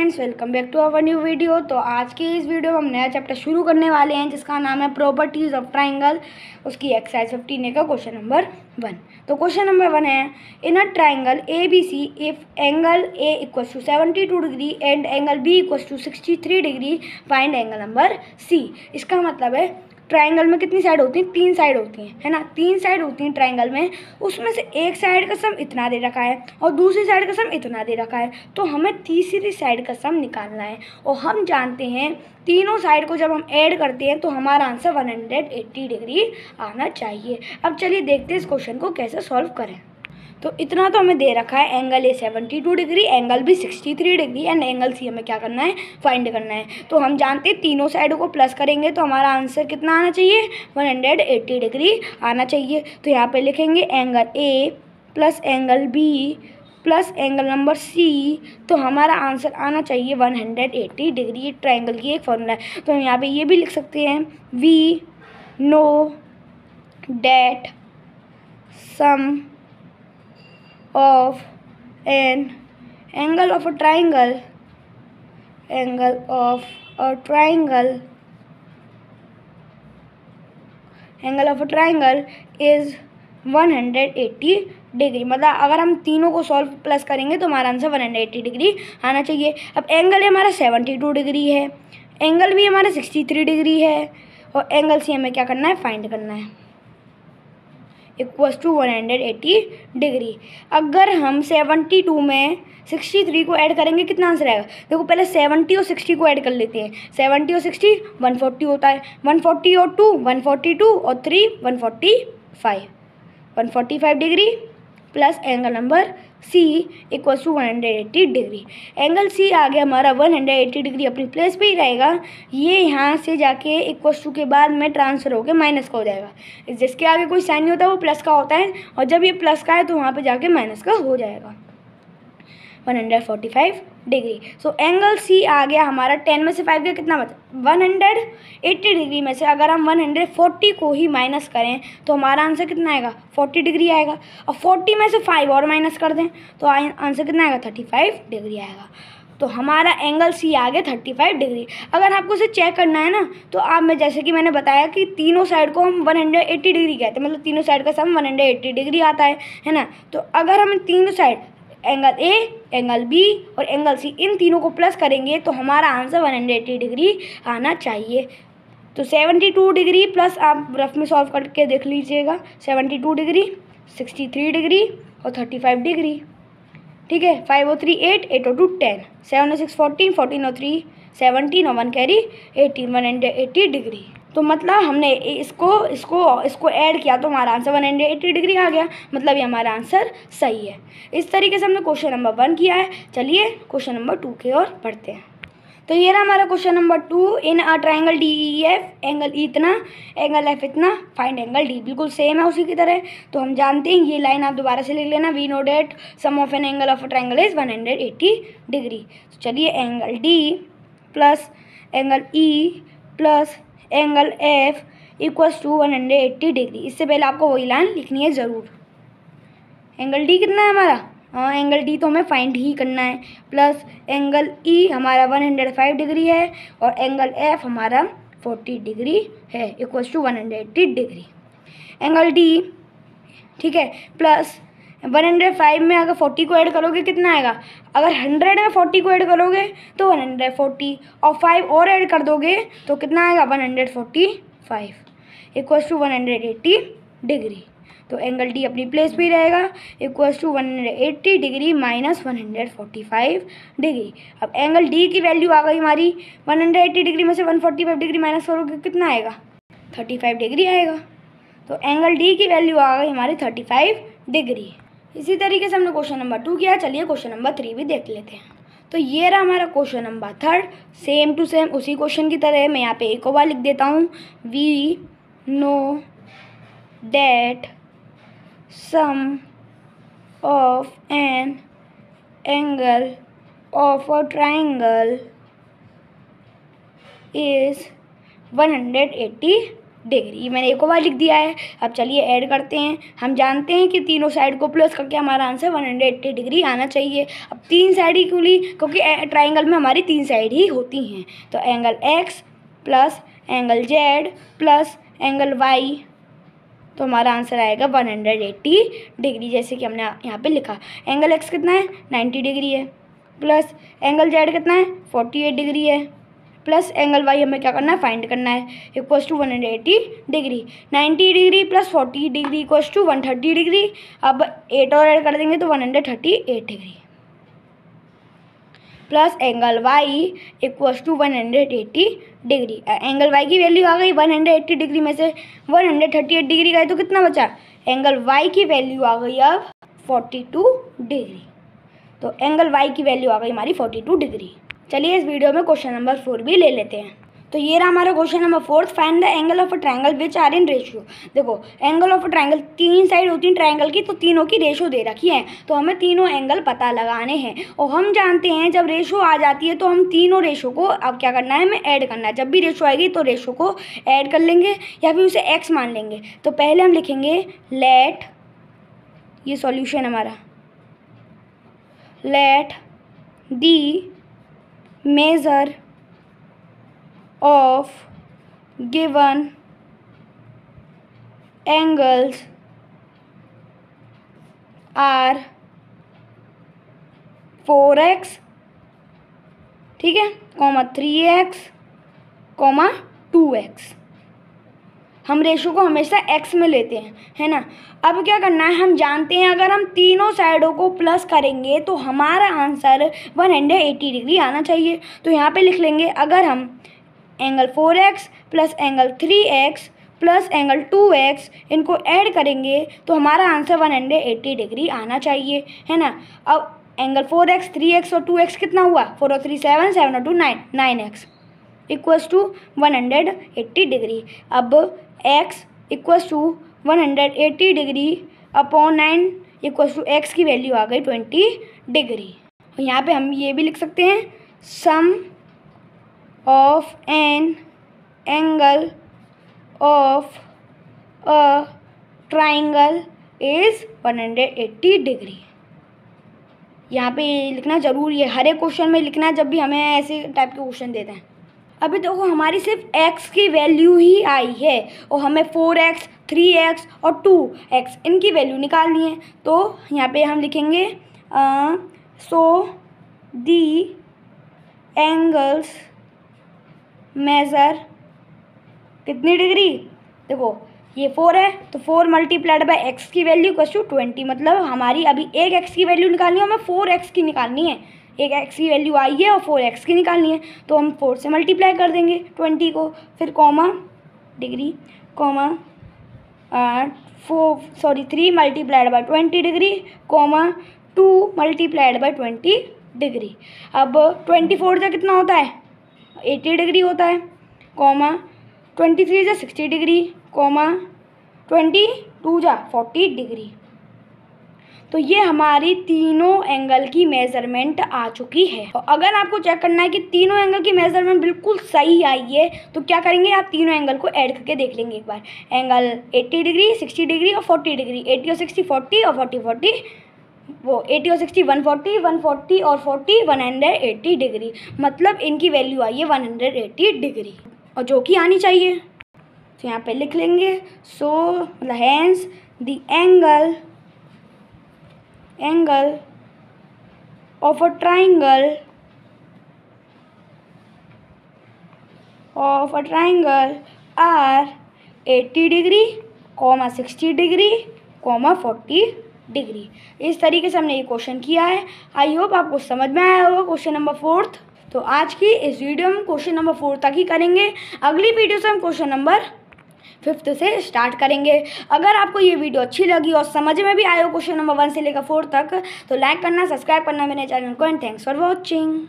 Friends, welcome back to our new video. तो आज की इस वीडियो में हम नया चैप्टर शुरू करने वाले हैं जिसका नाम है प्रॉपर्टीज ऑफ ट्राइंगल। उसकी एक्सरसाइज 15 का क्वेश्चन नंबर 1। तो क्वेश्चन नंबर 1 है, in a triangle A B C if angle A equals to 72 degree and angle B equals to 63 degree, find angle number C. इसका मतलब है ट्राइंगल में कितनी side होती हैं? 3 साइड होती हैं, है ना। 3 साइड होती हैं ट्राइंगल में, उसमें से एक साइड का सम इतना दे रखा है और दूसरी साइड का सम इतना दे रखा है। तो हमें तीसरी साइड का सम निकालना है और हम जानते हैं तीनों साइड को जब हम ऐड करते हैं तो हमारा आंसर 180 डिग्री आना चाहिए। अब चलिए देखते हैं इस क्वेश्चन को कैसे सॉल्व करें। तो इतना तो हमें दे रखा है, angle A 72 degree, angle B 63 degree and angle C हमें क्या करना है? फाइंड करना है। तो हम जानते हैं तीनों साइडों को प्लस करेंगे तो हमारा आंसर कितना आना चाहिए? 180 डिग्री आना चाहिए। तो यहाँ पे लिखेंगे angle A plus angle B plus angle number C, तो हमारा आंसर आना चाहिए 180 डिग्री। ट्राइंगल की एक फॉर्मूला है। तो हम यहाँ पे ये भी लिख सकते हैं, we know that sum of an angle of a triangle is 180 degree. मतलब अगर हम तीनों को सॉल्व प्लस करेंगे तो हमारा आंसर 180 डिग्री आना चाहिए। अब एंगल ए हमारा 72 डिग्री है, एंगल भी हमारा 63 डिग्री है और एंगल सी हमें क्या करना है? फाइंड करना है, इक्वल्स टू 180 डिग्री। अगर हम 72 में 63 को ऐड करेंगे कितना आंसर आएगा? देखो पहले 70 और 60 को ऐड कर लेते हैं। 70 और 60 140 होता है, 140 और 2 142 और 3 145 degree plus angle number C equals to 180 degree. Angle C आ गया हमारा 180 डिग्री, अपनी प्लेस पे ही रहेगा। ये यहाँ से जाके इक्वल्स टू के बाद में ट्रांसफर होकर माइनस का हो जाएगा। जिसके आगे कोई साइन नहीं होता वो प्लस का होता है और जब ये प्लस का है तो वहाँ पे जाके माइनस का हो जाएगा, 145 डिग्री। सो एंगल सी आ गया हमारा। 10 में से 5 गया, कितना बचा? 180 डिग्री में से अगर हम 140 को ही माइनस करें तो हमारा आंसर कितना आएगा? 40 डिग्री आएगा। और 40 में से 5 और माइनस कर दें तो आंसर कितना आएगा? 35 डिग्री आएगा। तो हमारा एंगल सी आ गया 35 डिग्री। अगर आपको इसे चेक करना है ना तो आप में जैसे कि मैंने बताया कि तीनों साइड को हम 180 डिग्री कहते हैं, मतलब तीनों साइड का सम 180 डिग्री आता है ना। तो अगर हम तीनों side angle A, angle B और एंगल सी इन तीनों को प्लस करेंगे तो हमारा आंसर 180 डिग्री आना चाहिए। तो 72 डिग्री प्लस आप रफ में सॉल्व करके देख लीजिएगा, 72 डिग्री 63 डिग्री और 35 डिग्री। ठीक है, 5 और 3 8, 8 और 2 10, 7 और 6 14, 14 और 3 17 और 1 कैरी 18, 180 डिग्री। तो मतलब हमने इसको ऐड किया तो हमारा आंसर 180 डिग्री आ गया, मतलब ये हमारा आंसर सही है। इस तरीके से हमने क्वेश्चन नंबर 1 किया है। चलिए क्वेश्चन नंबर 2 की ओर बढ़ते हैं। तो ये रहा हमारा question number 2। In a triangle D E F, angle E इतना, एंगल एफ इतना, फाइंड एंगल डी। बिल्कुल सेम है उसी की तरह। तो हम जानते हैं, ये लाइन आप दोबारा से लिख लेना, we know that sum of an angle of a triangle is 180 degree. तो चलिए angle D plus angle E plus angle F equals to 180 degree. इससे पहले आपको वही लाइन लिखनी है ज़रूर। एंगल डी कितना है हमारा? हाँ, एंगल डी तो हमें फाइंड ही करना है। प्लस एंगल ई हमारा 105 डिग्री है और एंगल एफ हमारा 40 डिग्री है, equals to 180 degree. Angle D, ठीक है, प्लस 105 में अगर 40 को ऐड करोगे कितना आएगा? अगर 100 में 40 को ऐड करोगे तो 140 और 5 और ऐड कर दोगे तो कितना आएगा? 145 इक्वल्स टू 180 डिग्री। तो एंगल डी अपनी प्लेस पे ही रहेगा, equals to 180 degree minus 145 degree. अब एंगल डी की वैल्यू आ गई हमारी, 180 डिग्री में से 145 डिग्री माइनस करोगे कितना आएगा? 35 डिग्री आएगा। तो एंगल डी की वैल्यू आ गई हमारी 35 डिग्री। इसी तरीके से हमने क्वेश्चन नंबर 2 किया। चलिए क्वेश्चन नंबर 3 भी देख लेते हैं। तो ये रहा हमारा question number 3, same to same उसी क्वेश्चन की तरह। मैं यहाँ पे एक और बार लिख देता हूँ, we know that sum of an angle of a triangle is 180 degree. मैंने एक और बार लिख दिया है। अब चलिए ऐड करते हैं। हम जानते हैं कि तीनों साइड को प्लस करके हमारा आंसर 180 डिग्री आना चाहिए। अब 3 साइड ही क्यों ली, क्योंकि ट्राइंगल में हमारी 3 साइड ही होती हैं। तो angle X plus angle Z plus angle Y, तो हमारा आंसर आएगा 180 डिग्री, जैसे कि हमने यहाँ पे लिखा। एंगल एक्स कितना है, 90 डिग्री है, प्लस एंगल जेड कितना है, 48 डिग्री है, प्लस एंगल वाई हमें क्या करना है, फाइंड करना है, equals to 180 degree. 90 degree plus 40 degree equals to 130 degree. अब 8 और ऐड कर देंगे तो 138 degree, plus angle Y equals to 180 degree. Angle Y की वैल्यू आ गई 180 डिग्री में से 138 डिग्री गए तो कितना बचा, एंगल वाई की वैल्यू आ गई अब 42 डिग्री। तो एंगल वाई की वैल्यू आ गई हमारी 42 डिग्री। चलिए इस वीडियो में क्वेश्चन नंबर 4 भी ले लेते हैं। तो ये रहा हमारा question number 4, find the angle of a triangle which are in ratio. देखो angle of a triangle, 3 side होती हैं ट्रायंगल की, तो तीनों की रेशियो दे रखी है, तो हमें तीनों एंगल पता लगाने हैं। और हम जानते हैं जब रेशियो आ जाती है तो हम तीनों रेशियो को अब क्या करना है, हमें ऐड करना है। जब भी रेशियो आएगी तो रेशियो को ऐड कर लेंगे या फिर उसे एक्स मान लेंगे। तो पहले हम लिखेंगे लेट, ये सॉल्यूशन हमारा, let the measure of given angles are 4x, ठीक है, 3x, 2x। हम रेशो को हमेशा x में लेते हैं, है ना। अब क्या करना है, हम जानते हैं अगर हम तीनों साइडों को प्लस करेंगे तो हमारा आंसर 180 डिग्री आना चाहिए। तो यहाँ पे लिख लेंगे, अगर हम angle 4x plus angle 3x plus angle 2x इनको ऐड करेंगे तो हमारा आंसर 180 डिग्री आना चाहिए, है ना। अब एंगल 4x, 3x और 2x कितना हुआ, 4 और 3 7, 7 और 2 9, 9x इक्वल्स टू 180 डिग्री। अब x equals to 180 degree upon 9 equals to x की वैल्यू आ गई 20 डिग्री। यहाँ पे हम ये भी लिख सकते हैं, sum of an angle of a triangle is 180 degree. यहाँ पे लिखना ज़रूरी है, हर एक क्वेश्चन में लिखना है जब भी हमें ऐसे टाइप के क्वेश्चन देते हैं। अभी देखो हमारी सिर्फ x की वैल्यू ही आई है और हमें 4x, 3x और 2x इनकी वैल्यू निकालनी है। तो यहाँ पे हम लिखेंगे सो दी एंगल्स मेज़र कितनी डिग्री, देखो ये 4 है तो 4 मल्टीप्लाइड बाय x की वैल्यू इक्वल्स टू 20, मतलब हमारी अभी एक x की वैल्यू निकालनी है, हमें 4x की निकालनी है। एक x की वैल्यू आई है और 4x की निकालनी है, तो हम 4 से मल्टीप्लाई कर देंगे 20 को, फिर comma degree comma 3 multiplied by 20 degree comma 2 multiplied by 20 degree. अब 24 से कितना होता है, 80 डिग्री होता है, कॉमा 23 से 60 डिग्री कॉमा 22 जा 40 डिग्री। तो ये हमारी तीनों एंगल की मेज़रमेंट आ चुकी है। और अगर आपको चेक करना है कि तीनों एंगल की मेज़रमेंट बिल्कुल सही आई है तो क्या करेंगे, आप तीनों एंगल को ऐड करके देख लेंगे एक बार। एंगल 80 डिग्री, 60 डिग्री और 40 डिग्री, 80 और 60 40 और 40 40, वो 80 और 60 140, 140 और 40 180 डिग्री, मतलब इनकी वैल्यू आई है 180 डिग्री, और जो कि आनी चाहिए। तो यहाँ पे लिख लेंगे, सो मतलब hence the angle of a triangle are 80 degree, 60 degree, 40 degree. इस तरीके से हमने ये क्वेश्चन किया है। आई होप आपको समझ में आया होगा क्वेश्चन नंबर 4। तो आज की इस वीडियो में क्वेश्चन नंबर 4 तक ही करेंगे। अगली वीडियो से हम क्वेश्चन नंबर 5 से स्टार्ट करेंगे। अगर आपको ये वीडियो अच्छी लगी और समझ में भी आया हो क्वेश्चन नंबर 1 से लेकर 4 तक, तो लाइक करना, सब्सक्राइब करना मेरे चैनल को, एंड थैंक्स फॉर वॉचिंग।